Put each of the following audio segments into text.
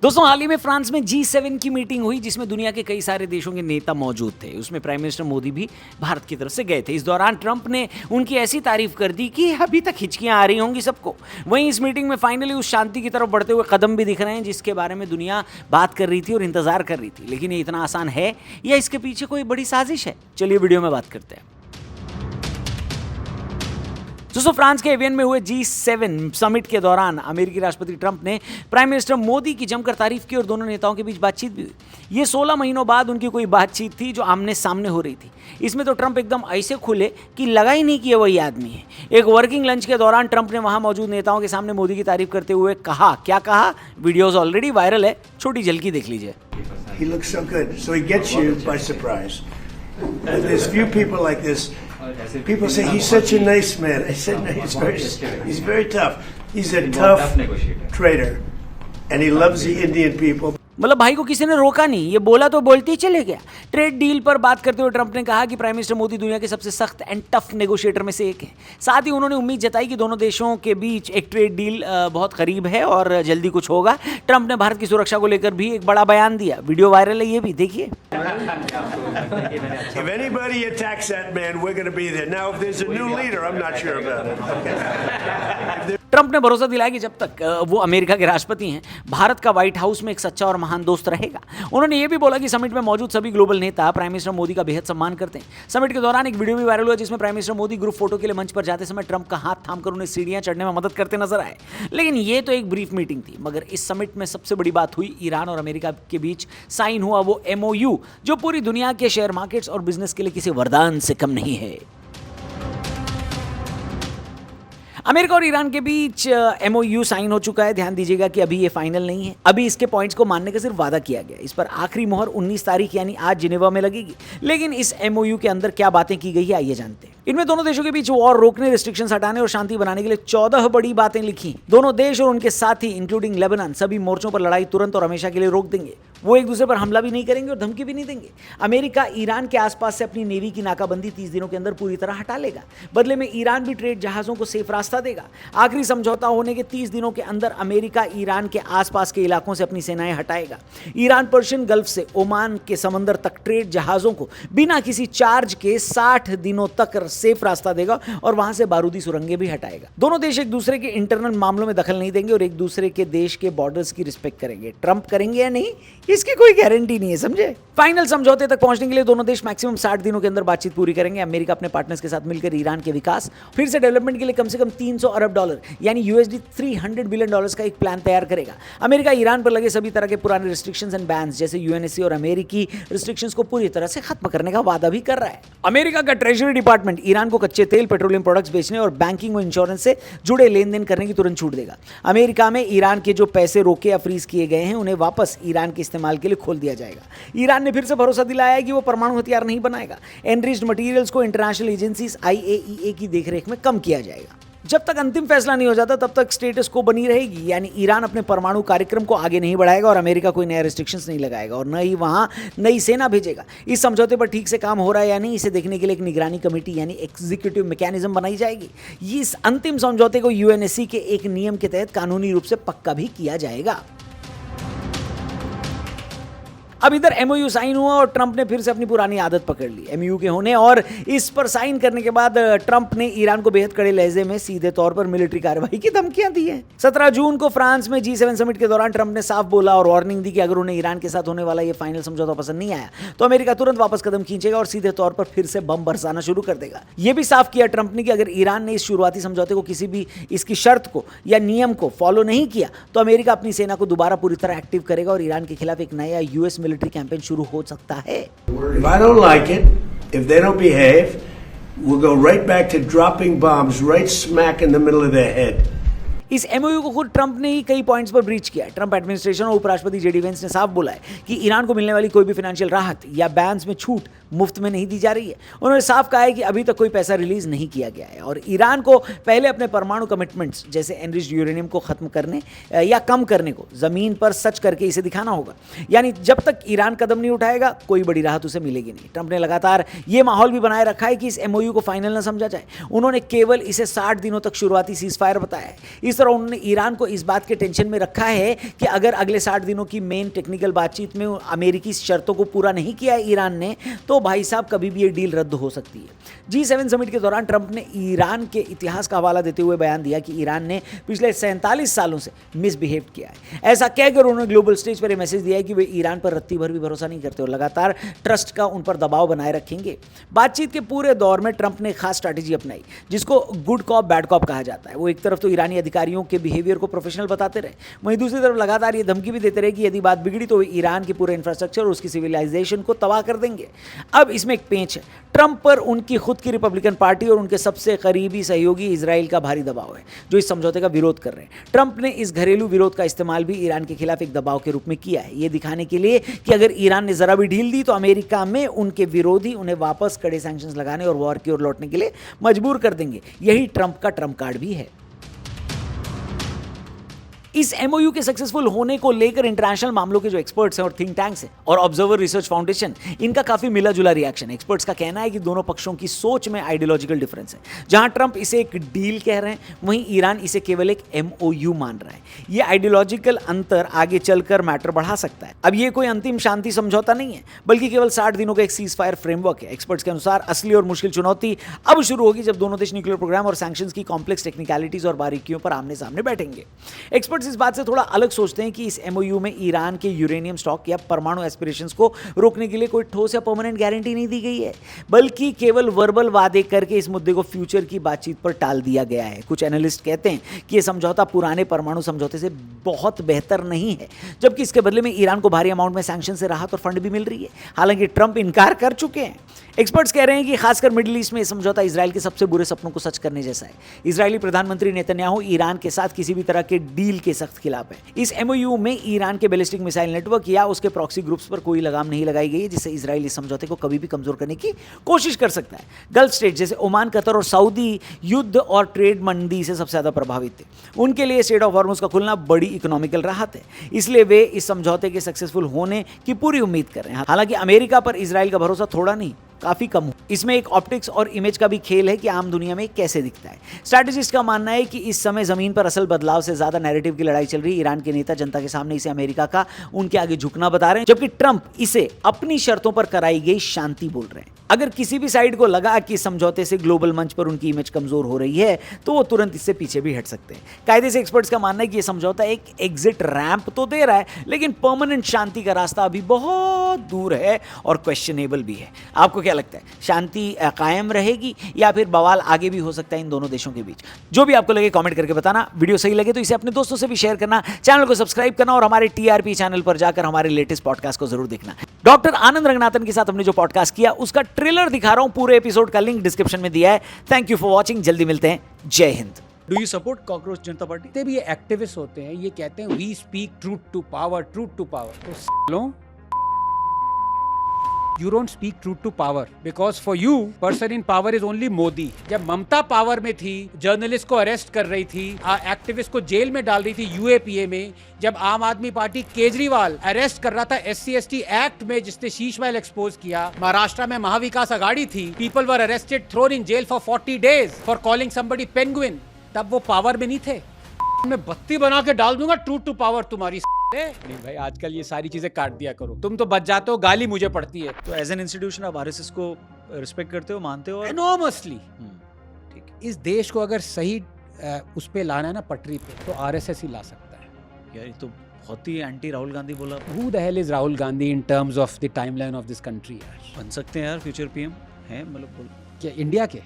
दोस्तों हाल ही में फ्रांस में G7 की मीटिंग हुई जिसमें दुनिया के कई सारे देशों के नेता मौजूद थे। उसमें प्राइम मिनिस्टर मोदी भी भारत की तरफ से गए थे। इस दौरान ट्रंप ने उनकी ऐसी तारीफ कर दी कि अभी तक हिचकियां आ रही होंगी सबको। वहीं इस मीटिंग में फाइनली उस शांति की तरफ बढ़ते हुए कदम भी दिख रहे हैं जिसके बारे में दुनिया बात कर रही थी और इंतजार कर रही थी। लेकिन ये इतना आसान है या इसके पीछे कोई बड़ी साजिश है? चलिए वीडियो में बात करते हैं। दोस्तों फ्रांस के एवियन में हुए G7 समिट के दौरान अमेरिकी राष्ट्रपति ट्रंप ने प्राइम मिनिस्टर मोदी की जमकर तारीफ की और दोनों नेताओं के बीच बातचीत भी हुई। ये 16 महीनों बाद उनकी कोई बातचीत थी जो आमने सामने हो रही थी। इसमें तो ट्रंप एकदम ऐसे खुले कि लगा ही नहीं कि ये वही आदमी है। एक वर्किंग लंच के दौरान ट्रंप ने वहां मौजूद नेताओं के सामने मोदी की तारीफ करते हुए कहा, क्या कहा? वीडियोज ऑलरेडी वायरल है, छोटी झलकी देख लीजिए। He looks so good, so he gets you by surprise. There's few people like this. People say he's such a nice man. I said no, he's very tough. He's a tough trader, and he loves the Indian people. मतलब भाई को किसी ने रोका नहीं, ये बोला तो बोलते ही चले गया। ट्रेड डील पर बात करते हुए ट्रंप ने कहा कि प्राइम मिनिस्टर मोदी दुनिया के सबसे सख्त एंड टफ नेगोशिएटर में से एक है। साथ ही उन्होंने उम्मीद जताई कि दोनों देशों के बीच एक ट्रेड डील बहुत करीब है और जल्दी कुछ होगा। ट्रंप ने भारत की सुरक्षा को लेकर भी एक बड़ा बयान दिया। वीडियो वायरल है, ये भी देखिए। If anybody attacks that man, we're going to be there. Now, if there's a new leader, I'm not sure about it. Okay. Trump ने भरोसा दिलाया कि जब तक वो अमेरिका के राष्ट्रपति हैं, भारत का व्हाइट हाउस में एक सच्चा और महान दोस्त रहेगा। उन्होंने ये भी बोला कि समिट में मौजूद सभी ग्लोबल नेता प्राइम मिनिस्टर मोदी का बेहद सम्मान करते हैं। समिट के दौरान एक वीडियो भी वायरल हुआ जिसमें prime minister Modi group photo के लिए मंच पर जाते समय ट्रंप का हाथ थामकर उन्हें सीढ़ियां चढ़ने में मदद करते नजर आए। लेकिन ये तो एक ब्रीफ मीटिंग थी, मगर इस समिट में सबसे बड़ी बात हुई ईरान और अमेरिका के बीच साइन हुआ वो MOU जो पूरी दुनिया के शेयर मार्केट्स और बिजनेस के लिए किसी वरदान से कम नहीं है। अमेरिका और ईरान के बीच MOU साइन हो चुका है। ध्यान दीजिएगा कि अभी ये फाइनल नहीं है, अभी इसके पॉइंट्स को मानने का सिर्फ वादा किया गया। इस पर आखिरी मोहर 19 तारीख यानी आज जिनेवा में लगेगी। लेकिन इस MOU के अंदर क्या बातें की गई है, आइए जानते हैं। इनमें दोनों देशों के बीच वॉर रोकने, रिस्ट्रिक्शंस हटाने और शांति बनाने के लिए 14 बड़ी बातें लिखी। दोनों देश और उनके साथी इंक्लूडिंग लेबनान सभी मोर्चों पर लड़ाई तुरंत और हमेशा के लिए रोक देंगे। वो एक दूसरे पर हमला भी नहीं करेंगे और धमकी भी नहीं देंगे। अमेरिका ईरान के आसपास से अपनी नेवी की नाकाबंदी 30 दिनों के अंदर पूरी तरह हटा लेगा। बदले में ईरान भी ट्रेड जहाजों को सेफ रास्ता देगा। आखिरी समझौता होने के 30 दिनों के अंदर अमेरिका ईरान के आसपास के इलाकों से अपनी सेनाएं हटाएगा। ईरान पर्शियन गल्फ से ओमान के समंदर तक ट्रेड जहाजों को बिना किसी चार्ज के 60 दिनों तक सेफ रास्ता देगा और वहां से बारूदी सुरंगें भी हटाएगा। दोनों देश एक दूसरे के इंटरनल मामलों में दखल नहीं देंगे और एक दूसरे के देश के बॉर्डर्स की रिस्पेक्ट करेंगे। ट्रंप करेंगे या नहीं, इसकी कोई गारंटी नहीं है, समझे। फाइनल समझौते तक पहुंचने के लिए दोनों देश मैक्सिमम 60 दिनों के अंदर बातचीत पूरी करेंगे। अमेरिका अपने पार्टनर्स के साथ मिलकर ईरान के विकास फिर से डेवलपमेंट के लिए कम से कम $300 अरब यानी USD 300 बिलियन का एक प्लान तैयार करेगा। अमेरिका ईरान पर लगे सभी तरह के पुराने रिस्ट्रिक्शंस एंड बैन्स जैसे UNSC और अमेरिकी रिस्ट्रिक्शंस को पूरी तरह से खत्म करने का वादा भी कर रहा है। अमेरिका का ट्रेजरी डिपार्टमेंट ईरान को कच्चे तेल, पेट्रोलियम प्रोडक्ट्स बेचने और बैंकिंग और इंश्योरेंस से जुड़े लेन देन करने की तुरंत छूट देगा। अमेरिका में ईरान के जो पैसे रोके या फ्रीज किए गए हैं उन्हें वापस ईरान के इस्तेमाल के लिए खोल दिया जाएगा। ईरान ने फिर से भरोसा दिलाया है कि वो परमाणु हथियार नहीं बनाएगा। एनरिच्ड मटेरियल्स को इंटरनेशनल एजेंसीज IAEA की देखरेख में कम किया जाएगा। जब तक अंतिम फैसला नहीं हो जाता तब तक स्टेटस को बनी रहेगी, यानी ईरान अपने परमाणु कार्यक्रम को आगे नहीं बढ़ाएगा और अमेरिका कोई नया रिस्ट्रिक्शंस नहीं लगाएगा और न ही वहां नई सेना भेजेगा। इस समझौते पर ठीक से काम हो रहा है या नहीं, इसे देखने के लिए एक निगरानी कमेटी यानी एग्जीक्यूटिव मैकेनिज्म बनाई जाएगी। इस अंतिम समझौते को UNSC के एक नियम के तहत कानूनी रूप से पक्का भी किया जाएगा। अब इधर MOU साइन हुआ और ट्रंप ने फिर से अपनी पुरानी आदत पकड़ ली। MOU के होने और इस पर साइन करने के बाद ट्रंप ने ईरान को बेहद कड़े लहजे में सीधे तौर पर मिलिट्री कार्रवाई की धमकियां दी हैं। 17 जून को फ्रांस में G7 समिट के दौरान ट्रंप ने साफ बोला और वार्निंग दी कि अगर उन्हें ईरान के साथ होने वाला ये फाइनल समझौता पसंद नहीं आया तो अमेरिका तुरंत वापस कदम खींचेगा और सीधे तौर पर फिर से बम बरसाना शुरू कर देगा। यह भी साफ किया ट्रंप ने कि अगर ईरान ने इस शुरुआती समझौते को किसी भी इसकी शर्त को या नियम को फॉलो नहीं किया तो अमेरिका अपनी सेना को दोबारा पूरी तरह एक्टिव करेगा और ईरान के खिलाफ एक नया US मिलिट्री कैंपेन शुरू हो सकता है। If I don't like it, if they don't behave, we'll go right back to dropping bombs right smack in the middle of their head. इस MOU को खुद ट्रंप ने ही कई पॉइंट्स पर ब्रीच किया है। ट्रंप एडमिनिस्ट्रेशन और उपराष्ट्रपति JD वेंस ने साफ बोला है कि ईरान को मिलने वाली कोई भी फाइनेंशियल राहत या बैन्स में छूट मुफ्त में नहीं दी जा रही है। उन्होंने साफ कहा है कि अभी तक कोई पैसा रिलीज नहीं किया गया है और ईरान को पहले अपने परमाणु कमिटमेंट्स जैसे एनरिच्ड यूरेनियम को खत्म करने या कम करने को जमीन पर सच करके इसे दिखाना होगा। यानी जब तक ईरान कदम नहीं उठाएगा कोई बड़ी राहत उसे मिलेगी नहीं। ट्रंप ने लगातार ये माहौल भी बनाए रखा है कि इस MOU को फाइनल न समझा जाए। उन्होंने केवल इसे 60 दिनों तक शुरुआती सीज फायर बताया है। इस तरह उन्होंने ईरान को इस बात के टेंशन में रखा है कि अगर अगले 60 दिनों की मेन टेक्निकल बातचीत में अमेरिकी शर्तों को पूरा नहीं किया है ईरान ने, तो भाई साहब कभी भी ये डील रद्द हो सकती है। G7 समिट के दौरान ट्रंप ने ईरान के इतिहास का हवाला देते हुए बयान दिया कि ईरान ने पिछले 47 सालों से मिसबिहेव किया है। ऐसा कहकर उन्होंने ग्लोबल स्टेज पर यह मैसेज दिया है कि वे ईरान पर रत्ती भर भी भरोसा नहीं करते और लगातार ट्रस्ट का उन पर दबाव बनाए रखेंगे। बातचीत के पूरे दौर में ट्रंप ने खास स्ट्रैटेजी अपनाई जिसको गुड कॉप बैड कॉप कहा जाता है। वो एक तरफ तो ईरानी अधिकारियों के बिहेवियर को प्रोफेशनल बताते रहे, वहीं दूसरी तरफ लगातार ये धमकी भी देते रहे कि यदि बात बिगड़ी तो वे ईरान के पूरे इंफ्रास्ट्रक्चर और उसकी सिविलाइजेशन को तबाह कर देंगे। अब इसमें एक पेंच है, ट्रंप पर उनकी खुद की रिपब्लिकन पार्टी और उनके सबसे करीबी सहयोगी इजराइल का भारी दबाव है जो इस समझौते का विरोध कर रहे हैं। ट्रंप ने इस घरेलू विरोध का इस्तेमाल भी ईरान के खिलाफ एक दबाव के रूप में किया है, ये दिखाने के लिए कि अगर ईरान ने जरा भी ढील दी तो अमेरिका में उनके विरोधी उन्हें वापस कड़े सैंक्शंस लगाने और वॉर की ओर लौटने के लिए मजबूर कर देंगे। यही ट्रंप का ट्रम्प कार्ड भी है। इस एमओयू के सक्सेसफुल होने को लेकर इंटरनेशनल मामलों के जो एक्सपर्ट्स हैं और थिंक टैंक्स हैं और ऑब्जर्वर रिसर्च फाउंडेशन, इनका काफी मिला जुला रिएक्शन है। एक्सपर्ट्स का कहना है कि दोनों पक्षों की सोच में आइडियोलॉजिकल डिफरेंस है। जहां ट्रंप इसे एक डील कह रहे हैं, वहीं ईरान इसे केवल एक एमओयू मान रहा है। यह आइडियोलॉजिकल अंतर आगे चलकर मैटर बढ़ा सकता है। अब यह कोई अंतिम शांति समझौता नहीं है, बल्कि केवल 60 दिनों का एक सीज फायर फ्रेमवर्क है। एक्सपर्ट्स के अनुसार असली और मुश्किल चुनौती अब शुरू होगी जब दोनों देश न्यूक्लियर प्रोग्राम और सैंक्शंस की कॉम्प्लेक्स टेक्निकलिटीज और बारीकियों पर आमने सामने बैठेंगे। एक्सपर्ट्स इस बात से थोड़ा अलग सोचते हैं कि इस एमओयू में ईरान के यूरेनियम स्टॉक या परमाणु एस्पिरेशंस को रोकने के लिए कोई ठोस या परमानेंट गारंटी नहीं दी गई है, बल्कि केवल वर्बल वादे करके इस मुद्दे को फ्यूचर की बातचीत पर टाल दिया गया है। कुछ एनालिस्ट कहते हैं कि यह समझौता पुराने परमाणु समझौते से बहुत बेहतर नहीं है, जबकि इसके बदले में ईरान को भारी अमाउंट में सैंक्शन से राहत और फंड भी मिल रही है। हालांकि ट्रंप इनकार कर चुके हैं। एक्सपर्ट्स कह रहे हैं कि खासकर मिडिल ईस्ट में यह समझौता इजराइल के सबसे बुरे सपनों को सच करने जैसा है। इजरायली प्रधानमंत्री नेतन्याहू ईरान के साथ किसी भी तरह के डील के सख्त खिलाफ है। इस एमओयू में ईरान के बैलिस्टिक मिसाइल नेटवर्क या उसके प्रॉक्सी ग्रुप्स पर कोई लगाम नहीं लगाई गई है, जिससे इजराइल इस समझौते को कभी भी कमजोर करने की कोशिश कर सकता है। गल्फ स्टेट जैसे ओमान, कतर और सऊदी युद्ध और ट्रेड मंदी से सबसे ज्यादा प्रभावित थे। उनके लिए स्ट्रेट ऑफ हॉर्मुज का खुलना बड़ी इकोनॉमिकल राहत है, इसलिए वे इस समझौते के सक्सेसफुल होने की पूरी उम्मीद कर रहे हैं। हालांकि अमेरिका पर इजराइल का भरोसा थोड़ा नहीं, काफी कम हो। इसमें एक ऑप्टिक्स और इमेज का भी खेल है कि आम दुनिया में कैसे दिखता है। स्ट्रैटेजिस्ट का मानना है कि इस समय जमीन पर असल बदलाव से ज्यादा नैरेटिव की लड़ाई चल रही है। ईरान के नेता जनता के सामने इसे अमेरिका का उनके आगे झुकना बता रहे हैं, जबकि ट्रंप इसे अपनी शर्तों पर कराई गई शांति बोल रहे हैं। अगर किसी भी साइड को लगा कि समझौते से ग्लोबल मंच पर उनकी इमेज कमजोर हो रही है, तो वो तुरंत इससे पीछे भी हट सकते हैं। कायदे से एक्सपर्ट्स का मानना है कि यह समझौता एक एग्जिट रैंप तो दे रहा है, लेकिन परमानेंट शांति का रास्ता अभी बहुत दूर है और क्वेश्चनेबल भी है। आपको क्या लगता है, शांति कायम रहेगी या फिर बवाल आगे भी हो सकता है इन दोनों देशों के बीच? जो भी आपको लगे कमेंट करके बताना। वीडियो सही लगे तो इसे अपने दोस्तों से भी शेयर करना, चैनल को सब्सक्राइब करना और हमारे टीआरपी चैनल पर जाकर हमारे लेटेस्ट पॉडकास्ट को जरूर देखना। डॉक्टर आनंद रंगनाथन के साथ हमने जो पॉडकास्ट किया उसका ट्रेलर दिखा रहा हूं, पूरे एपिसोड का लिंक डिस्क्रिप्शन में दिया है। थैंक यू फॉर वॉचिंग, जल्दी मिलते हैं। जय Hind. Do you support Cockroach Janta Party? जितने भी ये एक्टिविस्ट होते हैं ये कहते हैं we speak truth to power, truth to power. तो you don't speak truth to power because for you person in power is only Modi। जब ममता पावर में थी, जर्नलिस्ट को अरेस्ट कर रही थी, एक्टिविस्ट को जेल में डाल रही थी यूएपीए में, जब आम आदमी पार्टी केजरीवाल अरेस्ट कर रहा था SC/ST एक्ट में जिसने शीश महल एक्सपोज किया, महाराष्ट्र में महाविकास अघाड़ी थी, people were arrested, thrown in jail for 40 days for calling somebody penguin, तब वो पावर में नहीं थे। मैं बत्ती बना के डाल दूंगा ट्रूथ टू पावर तुम्हारी। नहीं भाई, आजकल ये सारी चीजें काट दिया करो, तुम तो बच जाते हो, गाली मुझे पड़ती है। तो एज एन इंस्टीट्यूशन आप आरएसएस को रिस्पेक्ट करते हो, मानते हो? एनॉर्मसली। ठीक है इस देश को अगर सही उस पे लाना है ना, पटरी पे, तो आरएसएस ही ला सकता है। यार ये तो बहुत ही एंटी राहुल गांधी बोला। Who the hell is Rahul Gandhi in terms of the timeline of this country यार? बन सकते हैं यार फ्यूचर पीएम हैं, मतलब क्या इंडिया के?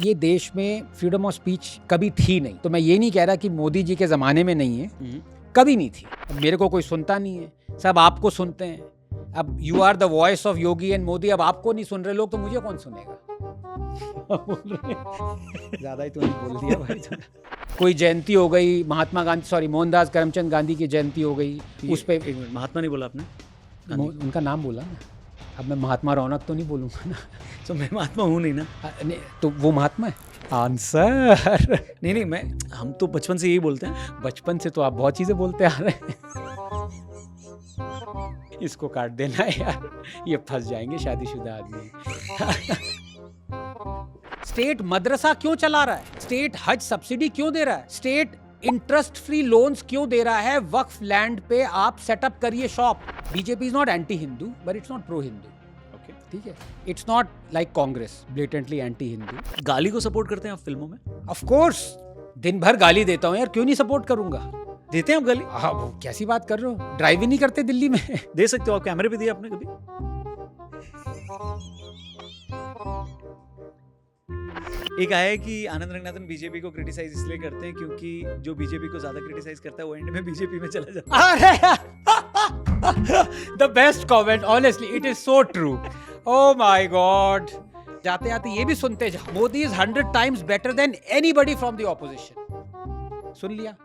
ये देश में फ्रीडम ऑफ स्पीच कभी थी नहीं, तो मैं ये नहीं कह रहा कि मोदी जी के जमाने में नहीं है, कभी नहीं थी। अब मेरे को कोई सुनता नहीं है, सब आपको सुनते हैं। अब you are the voice of Yogi and Modi, अब आपको नहीं सुन रहे लोग तो मुझे कौन सुनेगा? ज्यादा ही तूने बोल दिया भाई। कोई जयंती हो गई, महात्मा गांधी, सॉरी मोहनदास करमचंद गांधी की जयंती हो गई, उस पे महात्मा नहीं बोला आपने, उनका नाम बोला ना। अब मैं महात्मा रौनक तो नहीं बोलूंगा ना। तो मैं महात्मा हूँ नहीं ना। नहीं, तो वो महात्मा है। आंसर नहीं, हम तो बचपन से यही बोलते हैं। बचपन से तो आप बहुत चीजें बोलते आ रहे हैं। इसको काट देना है यार, ये फंस जाएंगे शादीशुदा आदमी। स्टेट मदरसा क्यों चला रहा है? स्टेट हज सब्सिडी क्यों दे रहा है? स्टेट इंटरेस्ट फ्री लोन्स क्यों दे रहा है? वक्फ लैंड पे आप सेटअप करिए shop. BJP is not anti Hindu but it's not pro Hindu. ठीक है, it's not like Congress blatantly anti Hindu. गाली को सपोर्ट करते हैं आप फिल्मों में? ऑफ कोर्स, दिन भर गाली देता हूँ यार, क्यों नहीं सपोर्ट करूंगा? देते हैं आप गाली? हाँ, वो कैसी बात कर रहे हो? ड्राइव ही नहीं करते दिल्ली में। दे सकते हो आप, कैमरे पे दिया आपने कभी? एक आया है कि आनंद रंगनाथन बीजेपी को क्रिटिसाइज इसलिए करते हैं क्योंकि जो बीजेपी को ज्यादा क्रिटिसाइज करता है वो एंड में बीजेपी में चला जाता अरे the best comment, honestly it is so true. Oh my god, जाते जाते ये भी सुनते जाओ, Modi is 100 times better than anybody from the opposition. सुन लिया?